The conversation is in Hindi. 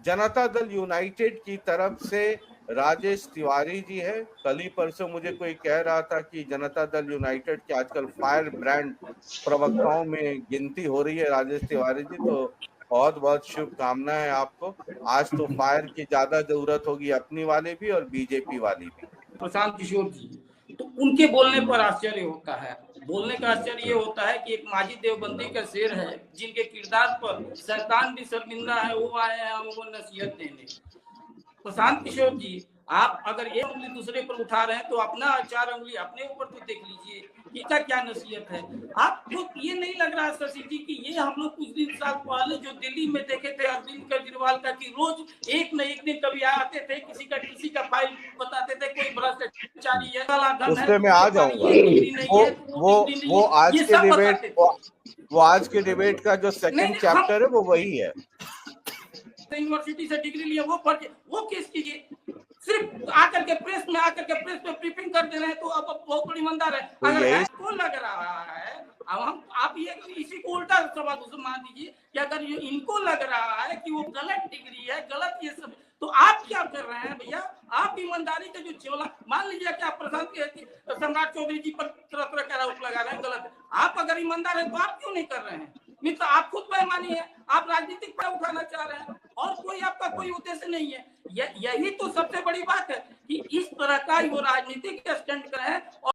जनता दल यूनाइटेड की तरफ से राजेश तिवारी जी है। कल ही परसों मुझे कोई कह रहा था कि जनता दल यूनाइटेड के आजकल फायर ब्रांड प्रवक्ताओं में गिनती हो रही है राजेश तिवारी जी, तो बहुत बहुत शुभकामनाएं आपको। आज तो फायर की ज्यादा जरूरत होगी, अपनी वाले भी और बीजेपी वाली भी। प्रशांत किशोर जी, तो उनके बोलने पर आश्चर्य होता है। बोलने का आश्चर्य ये होता है कि एक माजी देवबंदी का शेर है, जिनके किरदार पर शैतान भी शर्मिंदा है, वो आए हैं हमको नसीहत देने। प्रशांत किशोर जी, आप अगर एक उंगली दूसरे पर उठा रहे हैं तो अपना 4 उंगली अपने ऊपर तो देख लीजिए कि इसका क्या नसीहत है। आपको ये नहीं लग रहा शशि जी कि ये हम लोग कुछ दिन साल पहले जो दिल्ली में देखे थे अरविंद केजरीवाल का, कि रोज एक न एक दिन कभी आते थे, किसी का फाइल बताते थे, कोई भ्रष्टाचारी है, कालाधन है, उसपे मैं आ जाऊंगा। ये डिग्री नहीं है, वो डिग्री नहीं वो है, आज ये के सब डिबेट बताते थे। वो आज के डिबेट का जो सेकंड चैप्टर है वो वही है। यूनिवर्सिटी से डिग्री लिया वो पढ़ के वो केस कीजिए। सिर्फ आकर के प्रेस पे ब्रीफिंग कर दे रहे हैं, तो अब बहुत बड़ी ईमानदार है। तो अगर यही को लग रहा है, अब हम आप ये इसी को उल्टा सवाल मान दीजिए कि अगर ये इनको लग रहा है कि वो गलत डिग्री है, गलत ये सब, तो आप क्या कर रहे हैं भैया? आप ईमानदारी का जो चोला मान लीजिए कि आप सम्राट चौधरी जी पर तरह तरह का आरोप लगा रहे हैं, गलत है। आप अगर ईमानदार है तो आप क्यों नहीं कर रहे हैं? मित्र, आप खुद बेईमानी है, आप राजनीतिक पर उठाना चाह रहे हैं और कोई आपका कोई उद्देश्य नहीं है। यही तो सबसे बड़ी बात है कि इस तरह का वो राजनीतिक स्टंट कर रहे हैं।